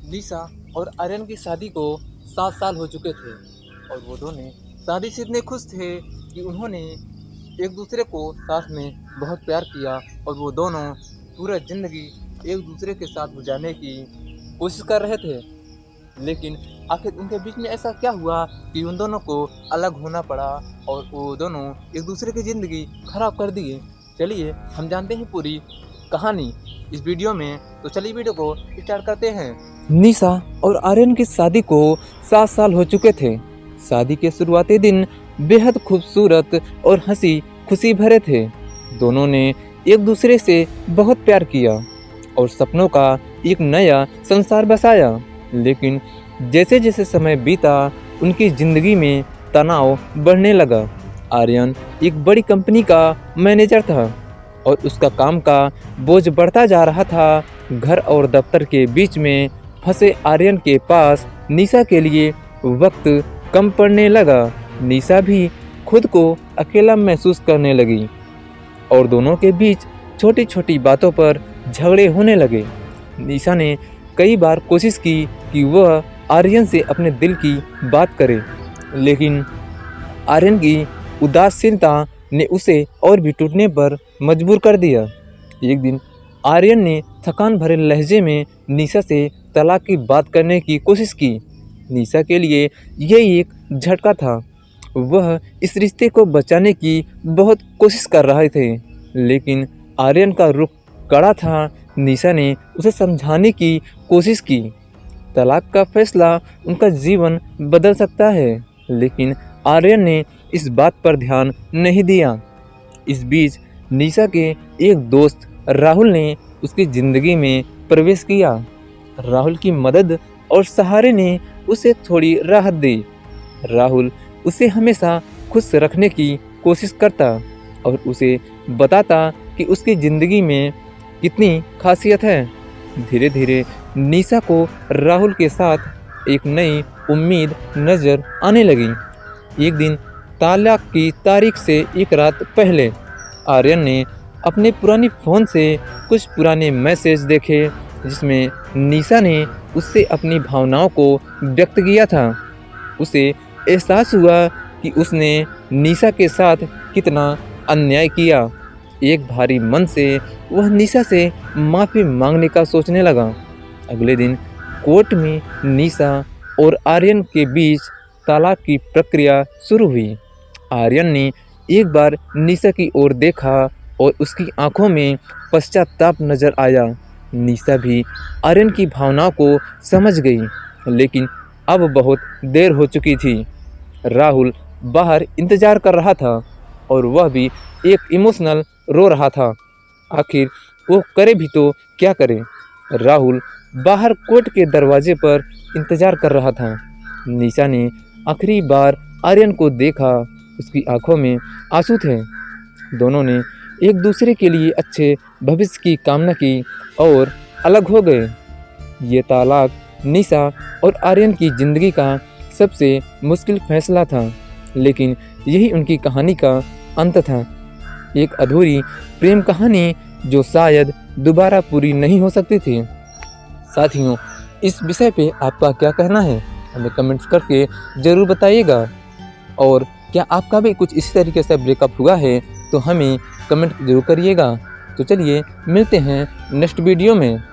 निशा और आर्यन की शादी को 7 साल हो चुके थे और वो दोनों शादी से इतने खुश थे कि उन्होंने एक दूसरे को साथ में बहुत प्यार किया और वो दोनों पूरा ज़िंदगी एक दूसरे के साथ गुजारने की कोशिश कर रहे थे। लेकिन आखिर उनके बीच में ऐसा क्या हुआ कि उन दोनों को अलग होना पड़ा और वो दोनों एक दूसरे की ज़िंदगी खराब कर दिए। चलिए हम जानते हैं पूरी कहानी इस वीडियो में, तो चलिए वीडियो को स्टार्ट करते हैं। निशा और आर्यन की शादी को 7 साल हो चुके थे। शादी के शुरुआती दिन बेहद खूबसूरत और हंसी खुशी भरे थे। दोनों ने एक दूसरे से बहुत प्यार किया और सपनों का एक नया संसार बसाया। लेकिन जैसे जैसे समय बीता उनकी ज़िंदगी में तनाव बढ़ने लगा। आर्यन एक बड़ी कंपनी का मैनेजर था और उसका काम का बोझ बढ़ता जा रहा था। घर और दफ्तर के बीच में फंसे आर्यन के पास निशा के लिए वक्त कम पड़ने लगा। निशा भी खुद को अकेला महसूस करने लगी और दोनों के बीच छोटी छोटी बातों पर झगड़े होने लगे। निशा ने कई बार कोशिश की कि वह आर्यन से अपने दिल की बात करे, लेकिन आर्यन की उदासीनता ने उसे और भी टूटने पर मजबूर कर दिया। एक दिन आर्यन ने थकान भरे लहजे में निशा से तलाक की बात करने की कोशिश की। निशा के लिए यह एक झटका था। वह इस रिश्ते को बचाने की बहुत कोशिश कर रहे थे, लेकिन आर्यन का रुख कड़ा था। निशा ने उसे समझाने की कोशिश की। तलाक का फैसला उनका जीवन बदल सकता है, लेकिन आर्यन ने इस बात पर ध्यान नहीं दिया। इस बीच निशा के एक दोस्त राहुल ने उसकी ज़िंदगी में प्रवेश किया। राहुल की मदद और सहारे ने उसे थोड़ी राहत दी। राहुल उसे हमेशा खुश रखने की कोशिश करता और उसे बताता कि उसकी ज़िंदगी में कितनी खासियत है। धीरे धीरे निशा को राहुल के साथ एक नई उम्मीद नज़र आने लगी। एक दिन तलाक की तारीख से एक रात पहले आर्यन ने अपने पुराने फ़ोन से कुछ पुराने मैसेज देखे, जिसमें निशा ने उससे अपनी भावनाओं को व्यक्त किया था। उसे एहसास हुआ कि उसने निशा के साथ कितना अन्याय किया। एक भारी मन से वह निशा से माफ़ी मांगने का सोचने लगा। अगले दिन कोर्ट में निशा और आर्यन के बीच तलाक की प्रक्रिया शुरू हुई। आर्यन ने एक बार निशा की ओर देखा और उसकी आंखों में पश्चाताप नजर आया। निशा भी आर्यन की भावनाओं को समझ गई, लेकिन अब बहुत देर हो चुकी थी। राहुल बाहर इंतजार कर रहा था और वह भी एक इमोशनल रो रहा था। आखिर वो करे भी तो क्या करे। राहुल बाहर कोर्ट के दरवाजे पर इंतजार कर रहा था। निशा ने आखिरी बार आर्यन को देखा। उसकी आंखों में आंसू थे। दोनों ने एक दूसरे के लिए अच्छे भविष्य की कामना की और अलग हो गए। ये तलाक निशा और आर्यन की ज़िंदगी का सबसे मुश्किल फैसला था, लेकिन यही उनकी कहानी का अंत था। एक अधूरी प्रेम कहानी जो शायद दोबारा पूरी नहीं हो सकती थी। साथियों, इस विषय पे आपका क्या कहना है, हमें कमेंट्स करके ज़रूर बताइएगा। और क्या आपका भी कुछ इसी तरीके से ब्रेकअप हुआ है तो हमें कमेंट जरूर करिएगा। तो चलिए मिलते हैं नेक्स्ट वीडियो में।